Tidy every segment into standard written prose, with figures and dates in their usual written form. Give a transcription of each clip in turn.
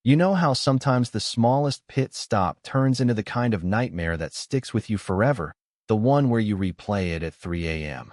You know how sometimes the smallest pit stop turns into the kind of nightmare that sticks with you forever, the one where you replay it at 3 a.m.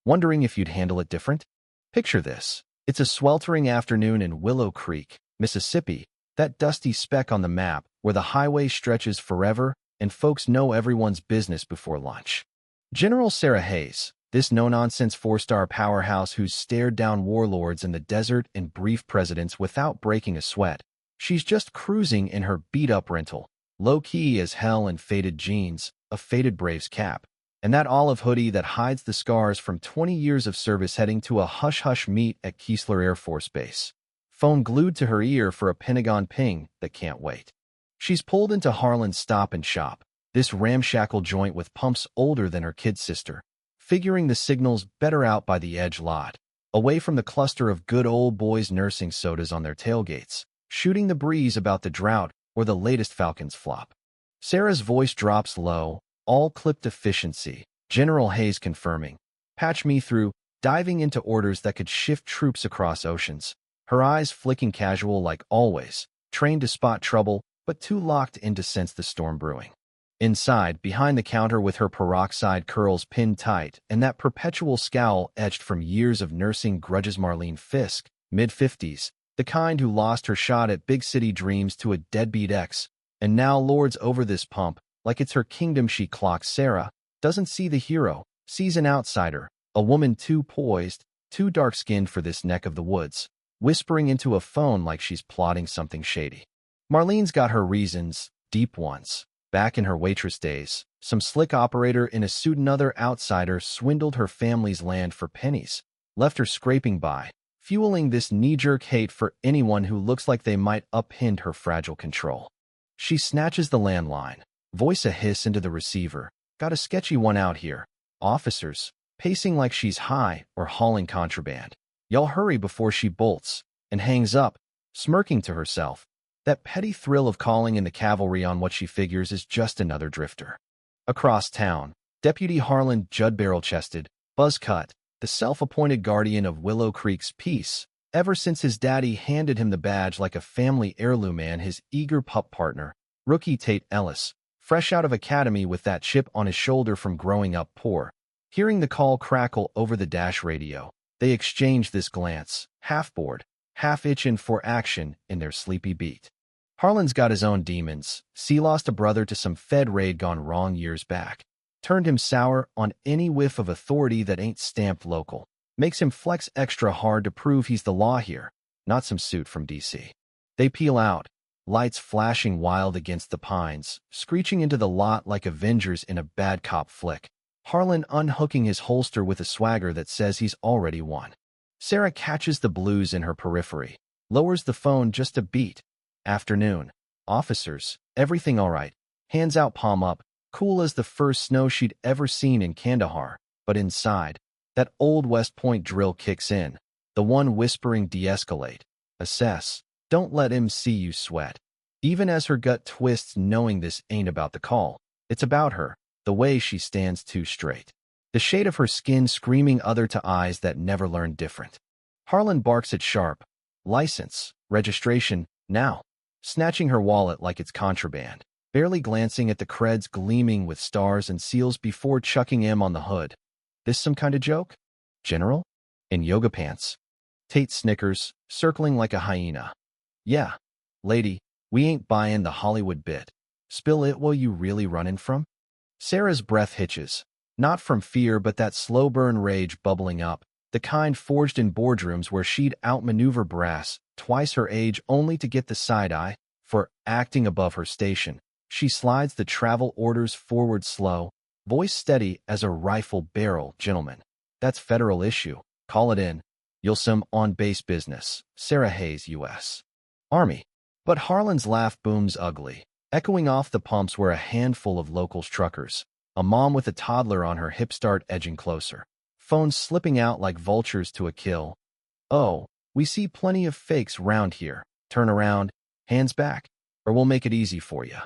Wondering if you'd handle it different? Picture this. It's a sweltering afternoon in Willow Creek, Mississippi, that dusty speck on the map where the highway stretches forever and folks know everyone's business before lunch. General Sarah Hayes, this no-nonsense four-star powerhouse who's stared down warlords in the desert and briefed presidents without breaking a sweat. She's just cruising in her beat-up rental, low-key as hell in faded jeans, a faded Braves cap, and that olive hoodie that hides the scars from 20 years of service heading to a hush-hush meet at Keesler Air Force Base. Phone glued to her ear for a Pentagon ping that can't wait. She's pulled into Harlan's Stop and Shop, this ramshackle joint with pumps older than her kid sister, figuring the signals better out by the edge lot, away from the cluster of good old boys nursing sodas on their tailgates, shooting the breeze about the drought or the latest Falcons flop. Sarah's voice drops low, all clipped efficiency, General Hayes confirming. Patch me through, diving into orders that could shift troops across oceans, her eyes flicking casual like always, trained to spot trouble, but too locked in to sense the storm brewing. Inside, behind the counter with her peroxide curls pinned tight and that perpetual scowl etched from years of nursing grudges, Marlene Fisk, mid-50s, the kind who lost her shot at big city dreams to a deadbeat ex, and now lords over this pump like it's her kingdom. She clocks Sarah, doesn't see the hero, sees an outsider, a woman too poised, too dark-skinned for this neck of the woods, whispering into a phone like she's plotting something shady. Marlene's got her reasons, deep ones. Back in her waitress days, some slick operator in a suit, another outsider, swindled her family's land for pennies, left her scraping by, fueling this knee-jerk hate for anyone who looks like they might upend her fragile control. She snatches the landline, voice a hiss into the receiver. Got a sketchy one out here. Officers, pacing like she's high or hauling contraband. Y'all hurry before she bolts, and hangs up, smirking to herself. That petty thrill of calling in the cavalry on what she figures is just another drifter. Across town, Deputy Harlan Judd barrel-chested, buzz-cut, the self-appointed guardian of Willow Creek's peace, ever since his daddy handed him the badge like a family heirloom, and his eager pup partner, rookie Tate Ellis, fresh out of academy with that chip on his shoulder from growing up poor. Hearing the call crackle over the dash radio, they exchanged this glance, half bored, half itching for action in their sleepy beat. Harlan's got his own demons. See, lost a brother to some Fed raid gone wrong years back. Turned him sour on any whiff of authority that ain't stamped local. Makes him flex extra hard to prove he's the law here, not some suit from D.C. They peel out, lights flashing wild against the pines, screeching into the lot like Avengers in a bad cop flick. Harlan unhooking his holster with a swagger that says he's already won. Sarah catches the blues in her periphery, lowers the phone just a beat. Afternoon. Officers, everything all right. Hands out, palm up, cool as the first snow she'd ever seen in Kandahar. But inside, that old West Point drill kicks in. The one whispering de-escalate. Assess. Don't let him see you sweat. Even as her gut twists, knowing this ain't about the call. It's about her, the way she stands too straight. The shade of her skin screaming other to eyes that never learned different. Harlan barks at sharp. License, registration, now. Snatching her wallet like it's contraband, barely glancing at the creds gleaming with stars and seals before chucking him on the hood. This some kind of joke? General? In yoga pants. Tate snickers, circling like a hyena. Yeah, lady, we ain't buying the Hollywood bit. Spill it while you really running from? Sarah's breath hitches, not from fear but that slow burn rage bubbling up, the kind forged in boardrooms where she'd outmaneuver brass, twice her age only to get the side-eye, for acting above her station. She slides the travel orders forward slow, voice steady as a rifle barrel. Gentlemen, that's federal issue. Call it in. You'll some on-base business. Sarah Hayes, U.S. Army. But Harlan's laugh booms ugly, echoing off the pumps where a handful of locals truckers, a mom with a toddler on her hip, start edging closer. Phones slipping out like vultures to a kill. Oh, we see plenty of fakes round here. Turn around, hands back, or we'll make it easy for you.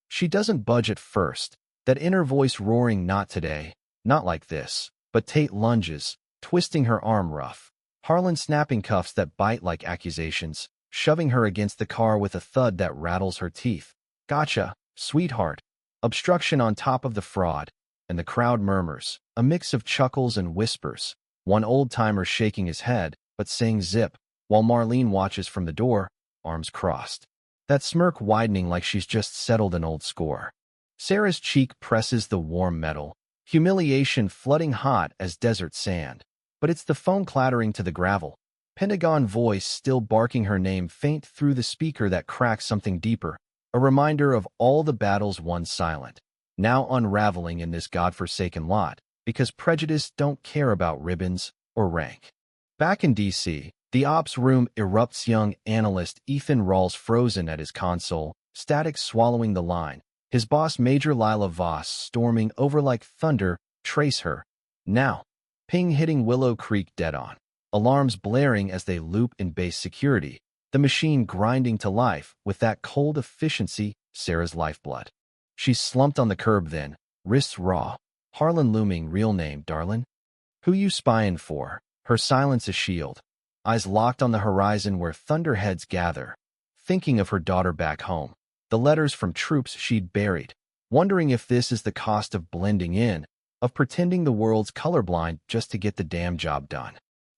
She doesn't budge at first, that inner voice roaring, not today, not like this. But Tate lunges, twisting her arm rough. Harlan snapping cuffs that bite like accusations, shoving her against the car with a thud that rattles her teeth. Gotcha, sweetheart. Obstruction on top of the fraud, and the crowd murmurs, a mix of chuckles and whispers. One old-timer shaking his head, but saying zip, while Marlene watches from the door, arms crossed. That smirk widening like she's just settled an old score. Sarah's cheek presses the warm metal, humiliation flooding hot as desert sand. But it's the phone clattering to the gravel. Pentagon voice still barking her name faint through the speaker that cracks something deeper, a reminder of all the battles won silent, now unraveling in this godforsaken lot, because prejudice don't care about ribbons or rank. Back in D.C., the ops room erupts. Young analyst Ethan Rawls frozen at his console, static swallowing the line. His boss Major Lila Voss storming over like thunder. Trace her. Now. Ping hitting Willow Creek dead on. Alarms blaring as they loop in base security. The machine grinding to life with that cold efficiency, Sarah's lifeblood. She's slumped on the curb then, wrists raw. Harlan looming, real name, darlin'? Who you spying for? Her silence a shield. Eyes locked on the horizon where thunderheads gather. Thinking of her daughter back home. The letters from troops she'd buried. Wondering if this is the cost of blending in, of pretending the world's colorblind just to get the damn job done.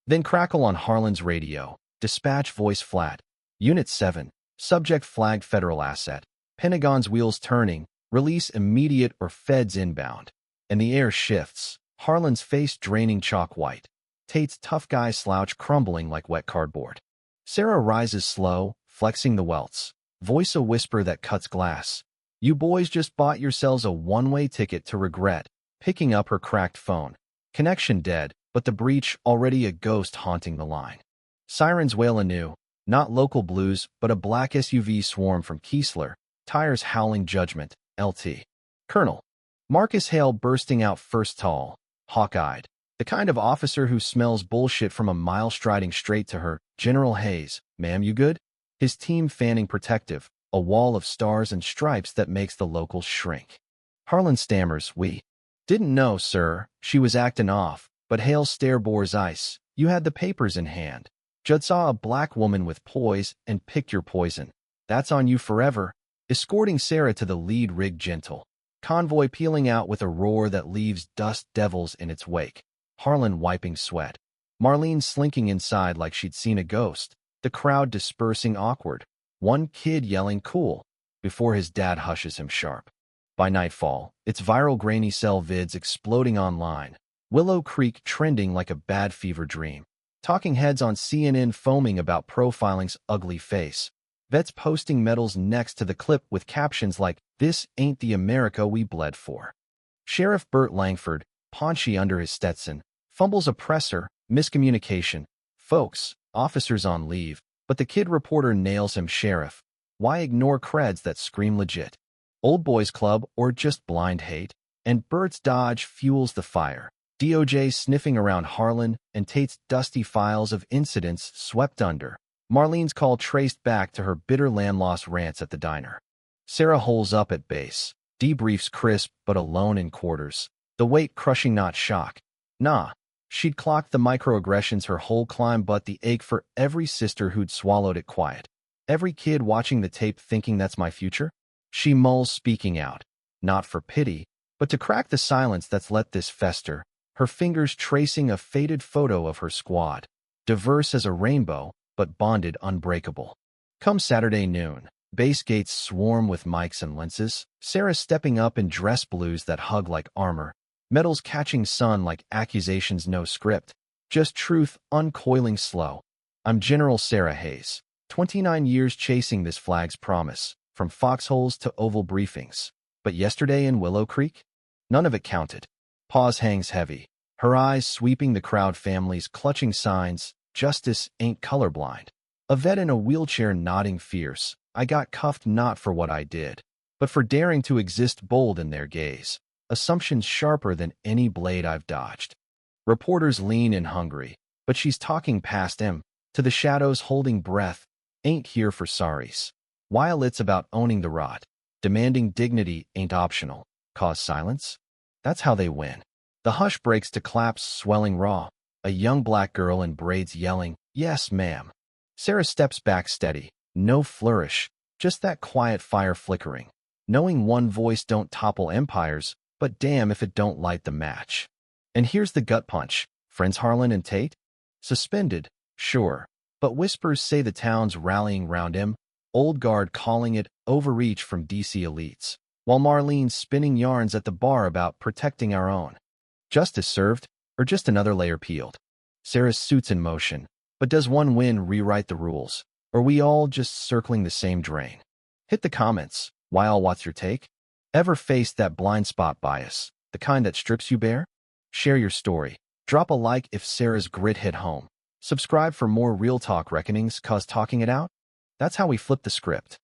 Then crackle on Harlan's radio. Dispatch voice flat. Unit 7. Subject flagged federal asset. Pentagon's wheels turning. Release immediate or feds inbound. And the air shifts. Harlan's face draining chalk white. Tate's tough guy slouch crumbling like wet cardboard. Sarah rises slow, flexing the welts. Voice a whisper that cuts glass. You boys just bought yourselves a one-way ticket to regret. Picking up her cracked phone. Connection dead, but the breach already a ghost haunting the line. Sirens wail anew. Not local blues, but a black SUV swarm from Keesler. Tires howling judgment. LT. Colonel. Marcus Hale bursting out first tall. Hawk-eyed. The kind of officer who smells bullshit from a mile striding straight to her. General Hayes. Ma'am, you good? His team fanning protective. A wall of stars and stripes that makes the locals shrink. Harlan stammers, we didn't know, sir. She was acting off, but Hale's stare bores ice. You had the papers in hand. Judd saw a black woman with poise and picked your poison. That's on you forever. Escorting Sarah to the lead rig gentle. Convoy peeling out with a roar that leaves dust devils in its wake. Harlan wiping sweat. Marlene slinking inside like she'd seen a ghost. The crowd dispersing awkward. One kid yelling cool, before his dad hushes him sharp. By nightfall, its viral grainy cell vids exploding online. Willow Creek trending like a bad fever dream. Talking heads on CNN foaming about profiling's ugly face. Vets posting medals next to the clip with captions like, "This ain't the America we bled for." Sheriff Burt Langford, paunchy under his Stetson, fumbles a presser, miscommunication. Folks, officers on leave, but the kid reporter nails him. Sheriff. Why ignore creds that scream legit? Old boys club or just blind hate? And Burt's dodge fuels the fire. DOJ sniffing around Harlan and Tate's dusty files of incidents swept under. Marlene's call traced back to her bitter land loss rants at the diner. Sarah holes up at base. Debriefs crisp but alone in quarters. The weight crushing, not shock. Nah. She'd clocked the microaggressions her whole climb, but the ache for every sister who'd swallowed it quiet. Every kid watching the tape thinking that's my future? She mulls speaking out. Not for pity, but to crack the silence that's let this fester. Her fingers tracing a faded photo of her squad. Diverse as a rainbow, but bonded unbreakable. Come Saturday noon, base gates swarm with mics and lenses. Sarah stepping up in dress blues that hug like armor. Medals catching sun like accusations, no script. Just truth uncoiling slow. I'm General Sarah Hayes. 29 years chasing this flag's promise, from foxholes to oval briefings. But yesterday in Willow Creek? None of it counted. Pause hangs heavy. Her eyes sweeping the crowd, families clutching signs. Justice ain't colorblind. A vet in a wheelchair nodding fierce. I got cuffed not for what I did, but for daring to exist bold in their gaze. Assumptions sharper than any blade I've dodged. Reporters lean in hungry, but she's talking past him, to the shadows holding breath. Ain't here for sorries. While it's about owning the rot, demanding dignity ain't optional. Cause silence? That's how they win. The hush breaks to claps swelling raw. A young black girl in braids yelling, "Yes, ma'am." Sarah steps back steady. No flourish, just that quiet fire flickering. Knowing one voice don't topple empires, but damn if it don't light the match. And here's the gut punch. Friends Harlan and Tate? Suspended, sure. But whispers say the town's rallying round him, old guard calling it overreach from DC elites, while Marlene's spinning yarns at the bar about protecting our own. Justice served, or just another layer peeled? Sarah's suit's in motion, but does one win rewrite the rules? Or we all just circling the same drain? Hit the comments. What's your take? Ever faced that blind spot bias, the kind that strips you bare? Share your story. Drop a like if Sarah's grit hit home. Subscribe for more real talk reckonings, 'cause talking it out? That's how we flip the script.